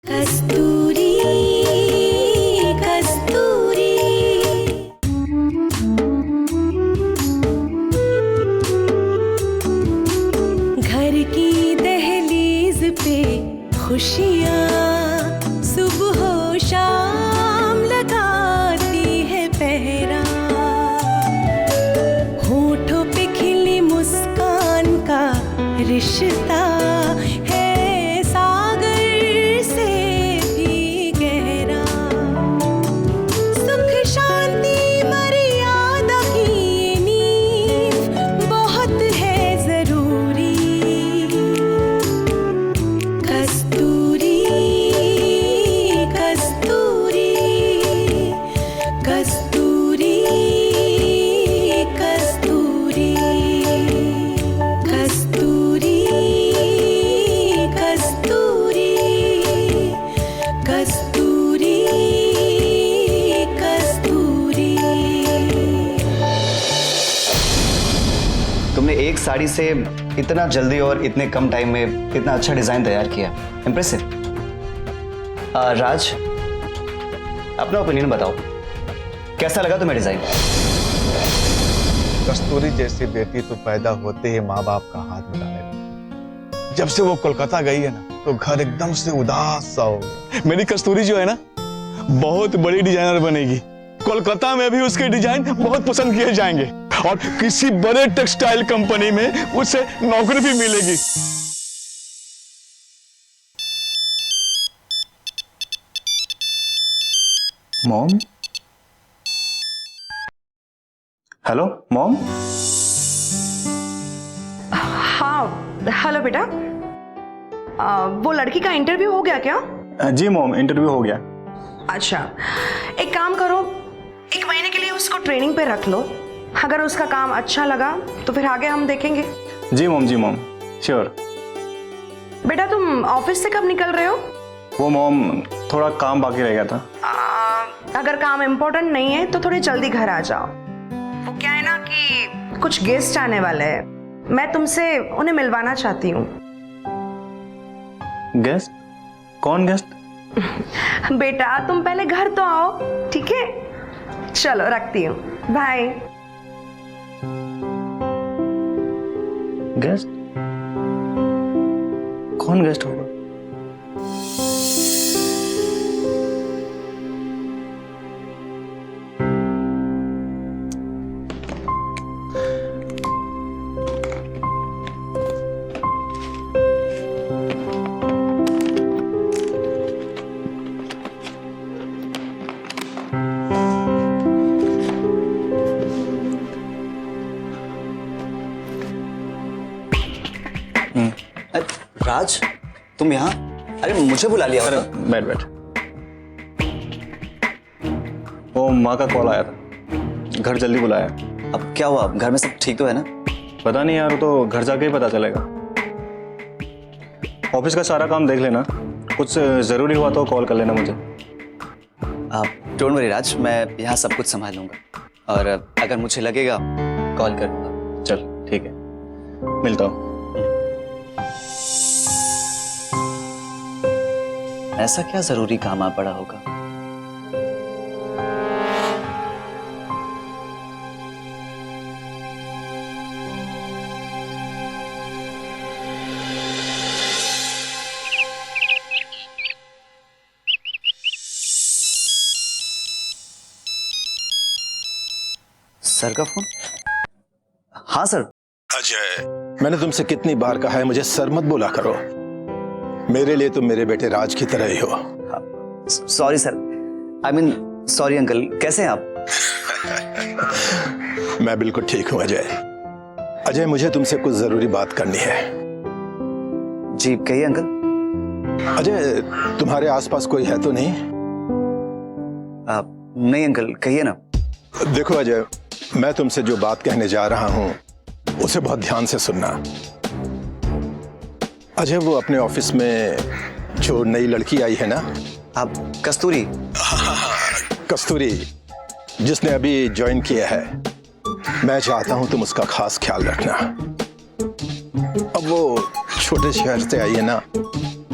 कस्तूरी कस्तूरी घर की दहलीज पे खुशियाँ सुबह शाम लगाती है पहरा, होठों पे खिली मुस्कान का रिश्ता है सागर से भी गहरा, सुख शांति मर्यादा की नींव बहुत है जरूरी। कस्तूरी कस्तूरी कस्तूरी कस्तूरी कस्तूरी कस्तूरी कस्तूरी कस्तूरी। तुमने एक साड़ी से इतना जल्दी और इतने कम टाइम में इतना अच्छा डिजाइन तैयार किया, इम्प्रेसिव। राज, अपना ओपिनियन बताओ, कैसा लगा तुम्हें डिजाइन? कस्तूरी जैसी बेटी तो पैदा होते ही माँ बाप का हाथ मिलाने लगी। जब से वो कोलकाता गई है ना, तो घर एकदम से उदास सा हो गया। मेरी कस्तूरी जो है ना, बहुत बड़ी डिजाइनर बनेगी। कोलकाता में भी उसके डिजाइन बहुत पसंद किए जाएंगे और किसी बड़े टेक्सटाइल कंपनी में उसे नौकरी भी मिलेगी। मॉम? Hello mom? हाँ हेलो बेटा, वो लड़की का इंटरव्यू हो गया क्या? जी मॉम, इंटरव्यू हो गया। अच्छा, एक काम करो, 1 महीने के लिए उसको ट्रेनिंग पे रख लो। अगर उसका काम अच्छा लगा तो फिर आगे हम देखेंगे। जी मॉम श्योर। बेटा तुम ऑफिस से कब निकल रहे हो? वो मॉम, थोड़ा काम बाकी रह गया था। अगर काम इम्पोर्टेंट नहीं है तो थोड़ी जल्दी घर आ जाओ। वो क्या है ना कि कुछ गेस्ट आने वाले हैं, मैं तुमसे उन्हें मिलवाना चाहती हूँ। गेस्ट? कौन गेस्ट? बेटा तुम पहले घर तो आओ, ठीक है? चलो रखती हूँ, बाय। गेस्ट? कौन गेस्ट होगा? राज, तुम यहाँ? अरे मुझे बुला लिया अरे होता। बैठ। वो माँ का कॉल आया था, घर जल्दी बुलाया। अब क्या हुआ, घर में सब ठीक तो है ना? पता नहीं यार, वो तो घर जाके ही पता चलेगा। ऑफिस का सारा काम देख लेना, कुछ जरूरी हुआ तो कॉल कर लेना मुझे। आप डोंट वरी राज, मैं यहाँ सब कुछ संभाल लूंगा और अगर मुझे लगेगा कॉल करूंगा। चल ठीक है, मिलता हूँ। ऐसा क्या जरूरी काम आ पड़ा होगा? सर का फोन? हाँ सर। अजय, मैंने तुमसे कितनी बार कहा है मुझे सर मत बोला करो। मेरे लिए तुम मेरे बेटे राज की तरह ही हो। Sorry sir, I mean sorry uncle. कैसे हैं आप? मैं बिल्कुल ठीक हूं अजय। अजय, मुझे तुमसे कुछ जरूरी बात करनी है। जी कहिए अंकल। अजय, तुम्हारे आसपास कोई है तो नहीं? नहीं अंकल, कहिए ना। देखो अजय, मैं तुमसे जो बात कहने जा रहा हूं उसे बहुत ध्यान से सुनना। अजय, वो अपने ऑफिस में जो नई लड़की आई है ना, आप कस्तूरी? कस्तूरी, जिसने अभी ज्वाइन किया है, मैं चाहता हूं तुम उसका खास ख्याल रखना। अब वो छोटे शहर से आई है ना,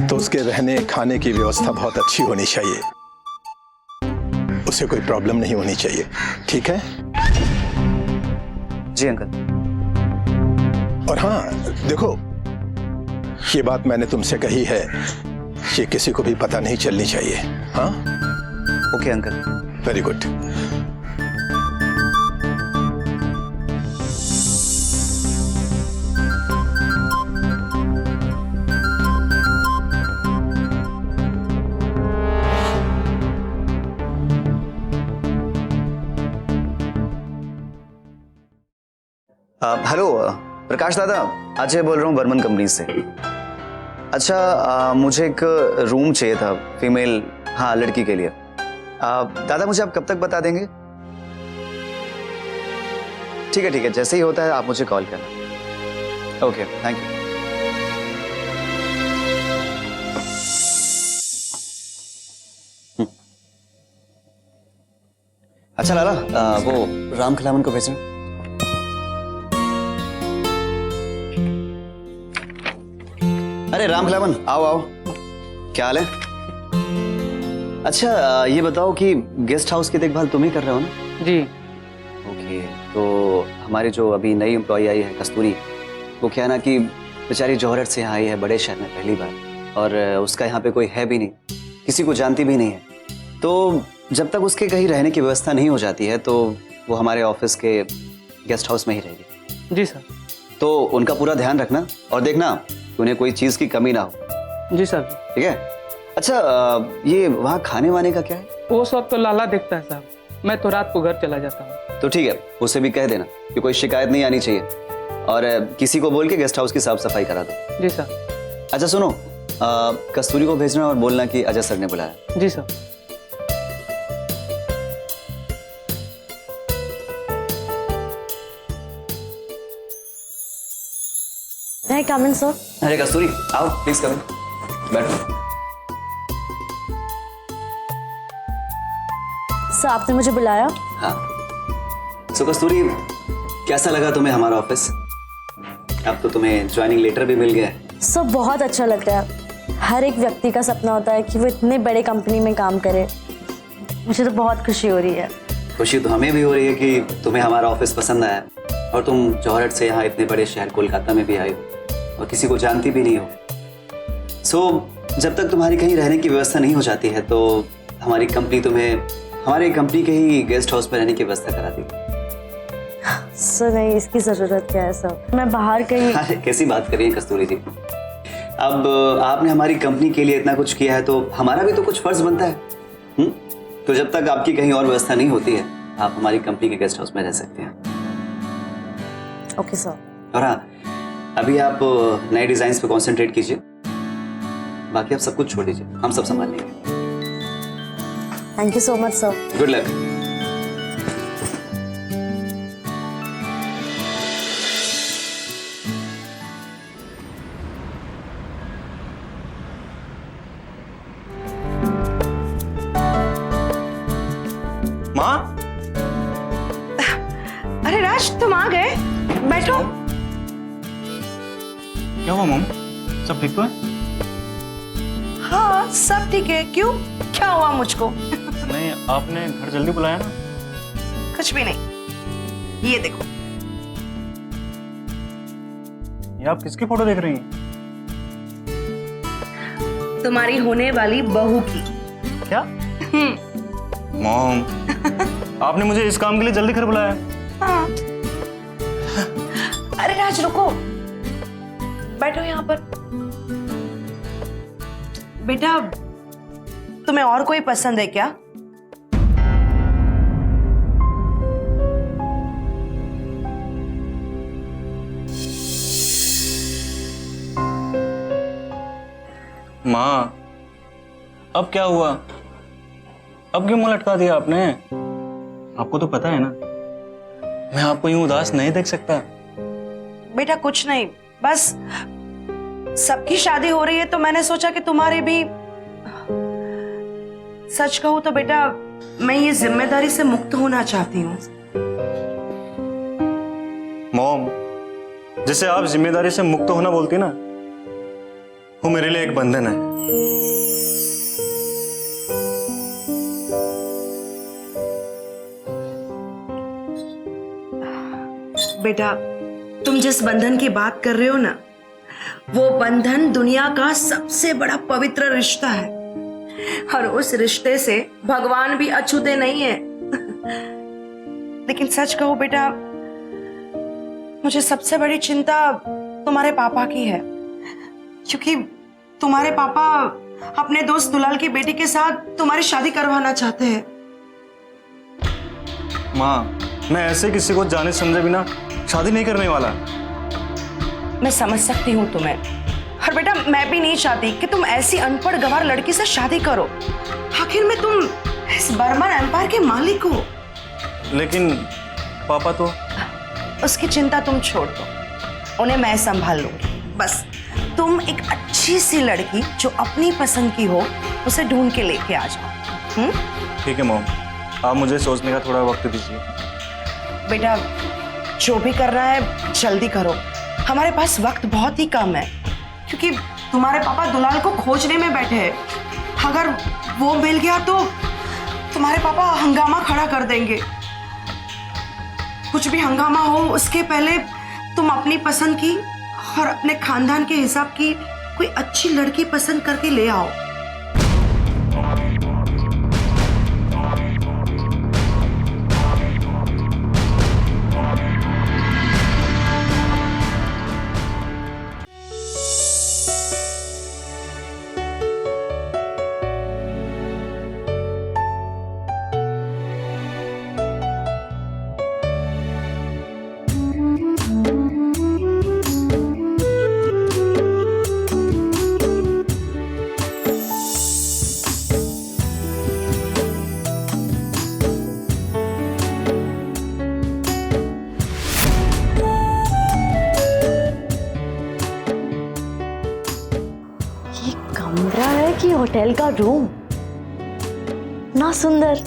तो उसके रहने खाने की व्यवस्था बहुत अच्छी होनी चाहिए, उसे कोई प्रॉब्लम नहीं होनी चाहिए, ठीक है? जी अंकल। और हाँ देखो, ये बात मैंने तुमसे कही है, ये किसी को भी पता नहीं चलनी चाहिए। हाँ okay uncle. Very good. Hello Prakash दादा, अजय बोल रहा हूँ बर्मन कंपनी से। अच्छा मुझे एक रूम चाहिए था फीमेल, हाँ लड़की के लिए। दादा मुझे आप कब तक बता देंगे? ठीक है, जैसे ही होता है आप मुझे कॉल करना। Okay thank you. अच्छा लाला, वो राम खिलावन को भेजना। अरे राम खिलावन, आओ आओ, क्या हाल है? अच्छा ये बताओ कि गेस्ट हाउस की देखभाल तुम ही कर रहे हो ना? जी। ओके, तो हमारी जो अभी नई एम्प्लॉय आई है कस्तूरी, वो क्या है ना कि बेचारी जौहरट से यहाँ आई है बड़े शहर में पहली बार, और उसका यहाँ पे कोई है भी नहीं, किसी को जानती भी नहीं है। तो जब तक उसके कहीं रहने की व्यवस्था नहीं हो जाती है तो वो हमारे ऑफिस के गेस्ट हाउस में ही रहेगी। जी सर। तो उनका पूरा ध्यान रखना और देखना कि उन्हें कोई चीज़ की कमी ना हो। जी सर। ठीक है? अच्छा ये वहाँ खाने वाने का क्या है? वो सब तो लाला देखता है साहब, मैं तो रात को घर चला जाता हूँ। तो ठीक है, उसे भी कह देना कि कोई शिकायत नहीं आनी चाहिए, और किसी को बोल के गेस्ट हाउस की साफ सफाई करा दो। जी सर। अच्छा सुनो, कस्तूरी को भेजना और बोलना कि अजय सर ने बुलाया। जी sir. May I come in, sir? अरे कस्तूरी आओ प्लीज, कम बैठो। सर आपने मुझे बुलाया? हाँ, सो कस्तूरी कैसा लगा तुम्हें हमारा ऑफिस? अब तो तुम्हें ज्वाइनिंग लेटर भी मिल गया है। सर बहुत अच्छा लगता है, हर एक व्यक्ति का सपना होता है कि वो इतने बड़े कंपनी में काम करे। मुझे तो बहुत खुशी हो रही है। खुशी तो हमें भी हो रही है कि तुम्हें हमारा ऑफिस पसंद आया, और तुम जौहरट से यहाँ इतने बड़े शहर कोलकाता में भी आए हो और किसी को जानती भी नहीं हो। सो जब तक तुम्हारी कहीं रहने की व्यवस्था नहीं हो जाती है तो हमारी कंपनी तुम्हें हमारे कंपनी के ही गेस्ट हाउस में रहने की व्यवस्था करा देगी। सर नहीं, इसकी जरूरत क्या है सर, मैं बाहर कहीं। अरे कैसी बात कर रही हैं कस्तूरी जी, अब आपने हमारी कंपनी के लिए इतना कुछ किया है तो हमारा भी तो कुछ फर्ज बनता है। तो जब तक आपकी कहीं और व्यवस्था नहीं होती है आप हमारी कंपनी के गेस्ट हाउस में रह सकते हैं। Okay sir. और हाँ, अभी आप नए डिजाइन पे कंसंट्रेट कीजिए, बाकी आप सब कुछ छोड़ दीजिए, हम सब संभाल लेंगे। Thank you so much sir. Good luck. माँ, अरे राज तुम आ गए, बैठो। क्या हुआ मम? सब ठीक तो है? हाँ सब ठीक है, क्यों क्या हुआ मुझको? नहीं, आपने घर जल्दी बुलाया ना? कुछ भी नहीं, ये देखो। ये आप किसकी फोटो देख रही हैं? तुम्हारी होने वाली बहू की। क्या? मॉम, आपने मुझे इस काम के लिए जल्दी घर बुलाया? हाँ। अरे राज रुको, बैठो यहाँ पर। बेटा तुम्हें और कोई पसंद है क्या? माँ, अब क्या हुआ? अब क्यों मुंह लटका दिया आपने? आपको तो पता है ना, मैं आपको यूं उदास नहीं देख सकता। बेटा कुछ नहीं, बस सबकी शादी हो रही है तो मैंने सोचा कि तुम्हारी भी। सच कहूं तो बेटा मैं ये जिम्मेदारी से मुक्त होना चाहती हूँ। मॉम, जिसे आप जिम्मेदारी से मुक्त होना बोलती ना, वो मेरे लिए एक बंधन है। बेटा, तुम जिस बंधन की बात कर रहे हो ना, वो बंधन दुनिया का सबसे बड़ा पवित्र रिश्ता है, और उस रिश्ते से भगवान भी अछूते नहीं है। लेकिन सच कहो बेटा, मुझे सबसे बड़ी चिंता तुम्हारे पापा की है, क्योंकि तुम्हारे पापा अपने दोस्त दुलाल की बेटी के साथ तुम्हारी शादी करवाना चाहते हैं। माँ, मैं ऐसे किसी को जाने समझे बिना शादी नहीं करने वाला। मैं समझ सकती हूँ तुम्हें, और बेटा मैं भी नहीं चाहती कि तुम ऐसी अनपढ़ गंवार लड़की से शादी करो। आखिर में तुम इस बर्मन एम्पायर के मालिक हो। लेकिन पापा तो... उसकी चिंता तुम छोड़ दो, उन्हें मैं संभाल लूंगी। बस तुम एक अच्छी सी लड़की जो अपनी पसंद की हो, उसे ढूंढ के लेके आ जाओ। ठीक है मॉम, आप मुझे सोचने का थोड़ा वक्त दीजिए। बेटा, जो भी करना है जल्दी करो, हमारे पास वक्त बहुत ही कम है, क्योंकि तुम्हारे पापा दुलाल को खोजने में बैठे हैं। अगर वो मिल गया तो तुम्हारे पापा हंगामा खड़ा कर देंगे। कुछ भी हंगामा हो उसके पहले तुम अपनी पसंद की और अपने खानदान के हिसाब की कोई अच्छी लड़की पसंद करके ले आओ। कमरा है कि होटल का रूम? ना सुंदर।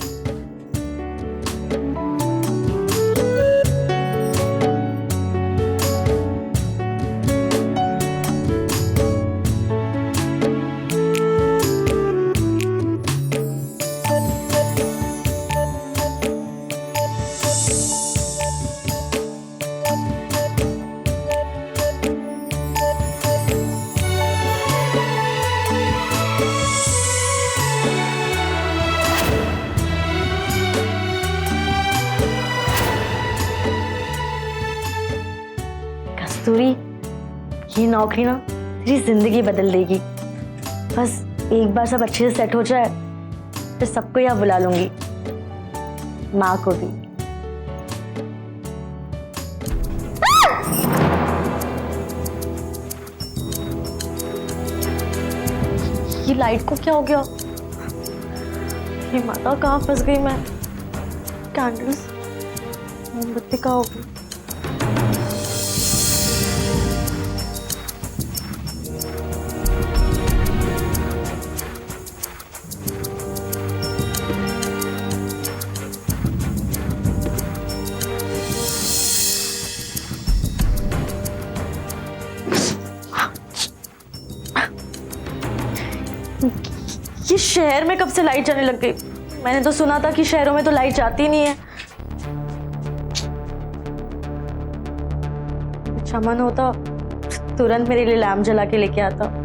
कस्तूरी, ये नौकरी ना तेरी जिंदगी बदल देगी। बस एक बार सब अच्छे से सेट हो जाए, फिर सबको यहाँ बुला लूंगी, माँ को भी। ये लाइट को क्या हो गया? ये माता कहाँ फंस गई मैं? कैंडल्स, मोमबत्ती कहाँ हो गई? ये शहर में कब से लाइट जाने लग गई? मैंने तो सुना था कि शहरों में तो लाइट जाती नहीं है। अच्छा मन होता तुरंत मेरे लिए लैम्प जला के लेके आता।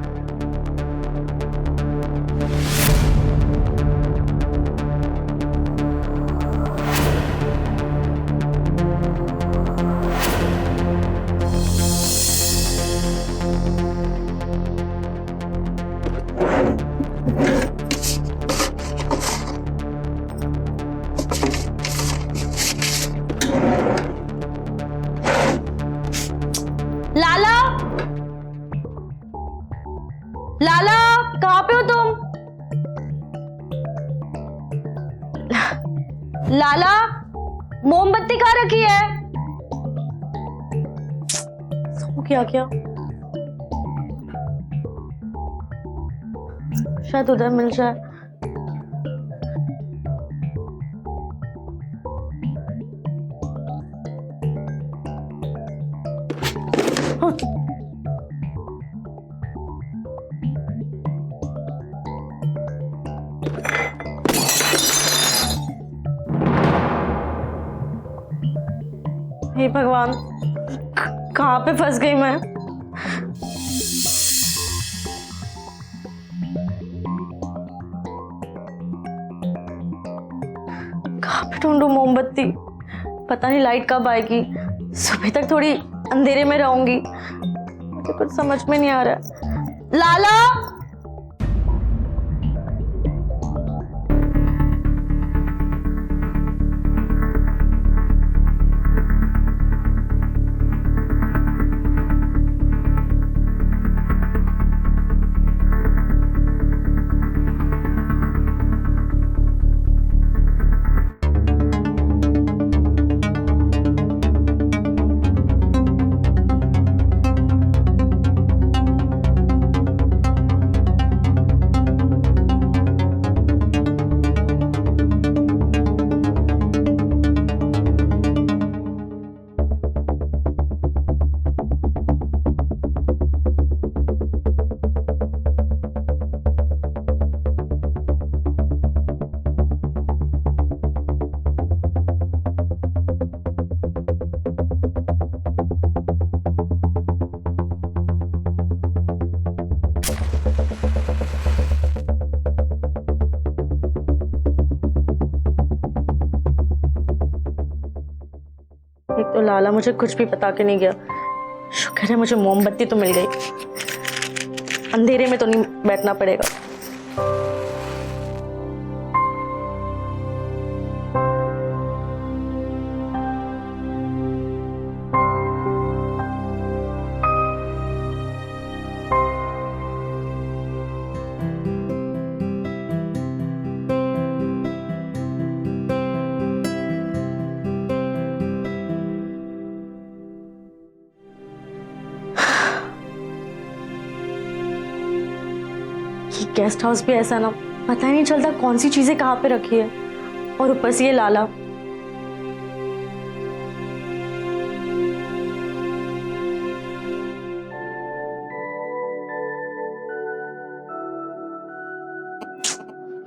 लाला, लाला कहाँ पे हो तुम? लाला, मोमबत्ती कहाँ रखी है? सो क्या शायद उधर मिल जाए। हे भगवान, कहाँ पे फंस गई मैं? कहाँ पे ढूंढूं मोमबत्ती? पता नहीं लाइट कब आएगी। सुबह तक थोड़ी अंधेरे में रहूंगी। मुझे कुछ समझ में नहीं आ रहा। लाला, एक तो लाला मुझे कुछ भी बता के नहीं गया। शुक्र है मुझे मोमबत्ती तो मिल गई। अंधेरे में तो नहीं बैठना पड़ेगा। ये गेस्ट हाउस भी ऐसा ना, पता ही नहीं चलता कौन सी चीजें कहाँ पे रखी है। और ऊपर से ये लाला।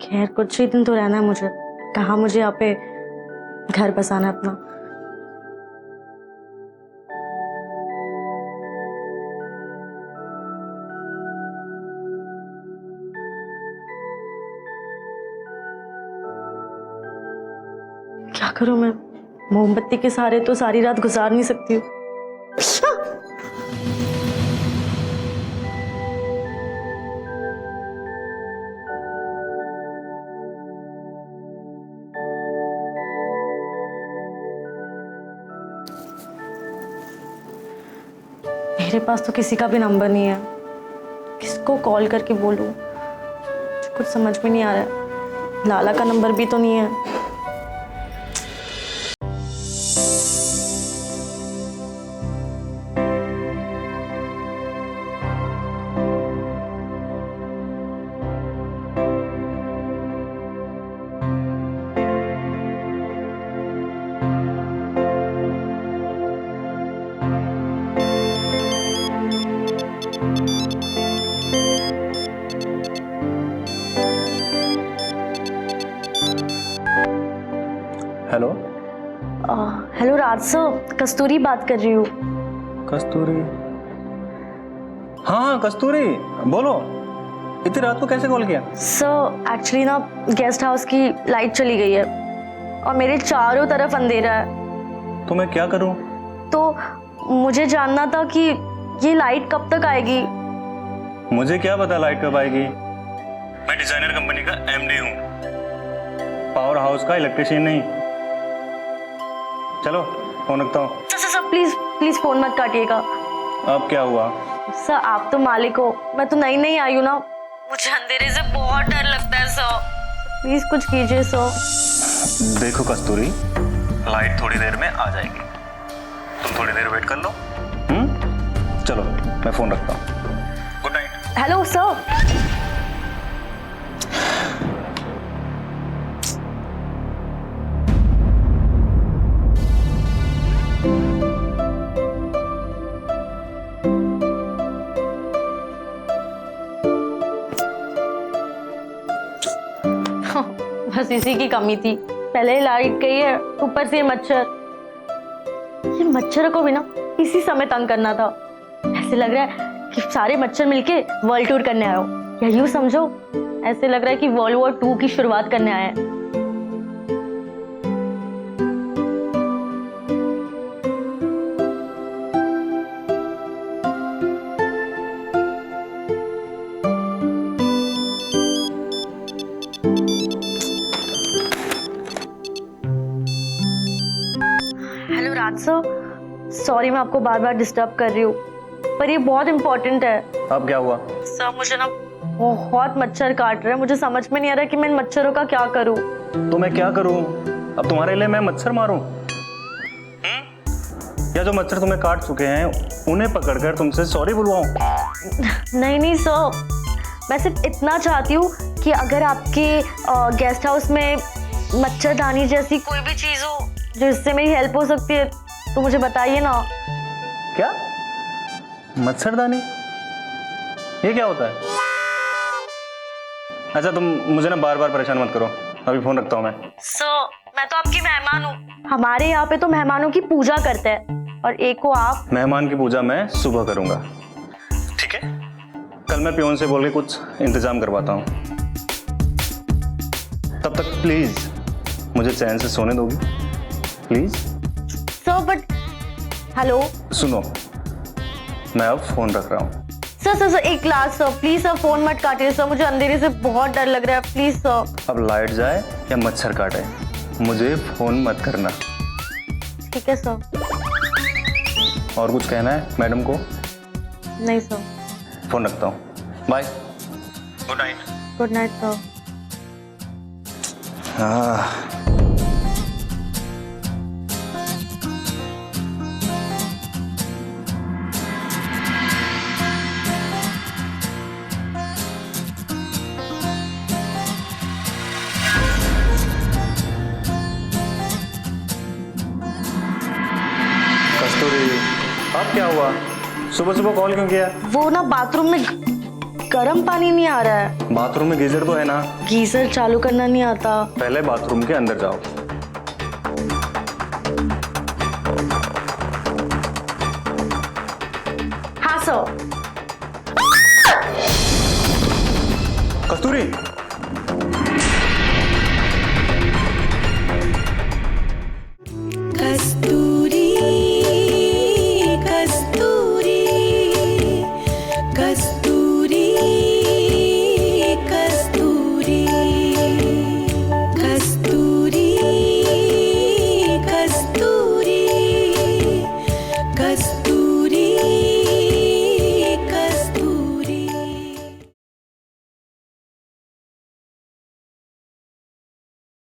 खैर कुछ ही दिन तो रहना है मुझे। कहाँ मुझे यहाँ पे घर बसाना है अपना। क्या करूं मैं? मोमबत्ती के सहारे तो सारी रात गुजार नहीं सकती हूँ। मेरे पास तो किसी का भी नंबर नहीं है। किसको कॉल करके बोलूं? कुछ समझ में नहीं आ रहा है। लाला का नंबर भी तो नहीं है। हेलो। हेलो राज सर, कस्तूरी बात कर रही हूँ। कस्तूरी? हाँ हाँ कस्तूरी, बोलो। इतनी रात को कैसे कॉल किया? सर एक्चुअली ना गेस्ट हाउस की लाइट चली गई है और मेरे चारों तरफ अंधेरा है। तो मैं क्या करूं? तो मुझे जानना था कि ये लाइट कब तक आएगी। मुझे क्या पता लाइट कब आएगी। मैं डिजाइनर कंपनी का एमडी हूँ, पावर हाउस का इलेक्ट्रिशियन नहीं। चलो फोन रखता हूँ। सर प्लीज प्लीज फोन मत काटिएगा। अब क्या हुआ? सर आप तो मालिक हो, मैं तो नई नई आई हूँ ना। मुझे अंधेरे से बहुत डर लगता है सर। प्लीज कुछ कीजिए सर। देखो कस्तूरी, लाइट थोड़ी देर में आ जाएगी, तुम थोड़ी देर वेट कर लो। चलो मैं फोन रखता हूँ। Good night. Hello sir. बस इसी की कमी थी। पहले लाइट गई है, ऊपर से ये मच्छरों को भी ना इसी समय तंग करना था। ऐसे लग रहा है कि सारे मच्छर मिलके वर्ल्ड टूर करने आए हो, या यूं समझो ऐसे लग रहा है कि वर्ल्ड वॉर 2 की शुरुआत करने आए हैं। हेलो राज सर, सॉरी मैं आपको बार बार डिस्टर्ब कर रही हूँ, पर ये बहुत इंपॉर्टेंट है। अब क्या हुआ? सर मुझे ना बहुत मच्छर काट रहे हैं, मुझे समझ में नहीं आ रहा कि मैं इन मच्छरों का क्या करूँ। तो मैं क्या करूं? अब तुम्हारे लिए मैं मच्छर मारूं? या जो मच्छर तुम्हें काट चुके हैं उन्हें पकड़कर तुमसे सॉरी बुलवाऊं? नहीं नहीं सर, मैं सिर्फ इतना चाहती हूँ कि अगर आपके गेस्ट हाउस में मच्छरदानी जैसी कोई भी चीज़ हो जिससे मेरी हेल्प हो सकती है तो मुझे बताइए ना। क्या? मच्छरदानी? ये क्या होता है? अच्छा तुम मुझे ना बार बार परेशान मत करो, अभी फोन रखता हूँ मैं। सर मैं तो आपकी मेहमान हूँ, हमारे यहाँ पे तो मेहमानों की पूजा करते हैं और एक को आप। मेहमान की पूजा मैं सुबह करूंगा, ठीक है? कल मैं पियोन से बोल के कुछ इंतजाम करवाता हूँ, तब तक प्लीज मुझे चैन से सोने दोगी प्लीज? सर बट हेलो सुनो, मैं अब फोन रख रहा हूँ। सर एक class sir, please sir phone मत काटिए सर, मुझे अंधेरे से बहुत डर लग रहा है, प्लीज सर। अब लाइट जाए या मच्छर काटे, मुझे फोन मत करना, ठीक है सर। और कुछ कहना है मैडम को? नहीं सर। फोन रखता हूँ, bye, good night. Good night sir. Kasturi, अब क्या हुआ? सुबह सुबह कॉल क्यों किया? वो ना बाथरूम में गर्म पानी नहीं आ रहा है। बाथरूम में गीजर तो है ना? गीजर चालू करना नहीं आता। पहले बाथरूम के अंदर जाओ। हाँ सर। कस्तूरी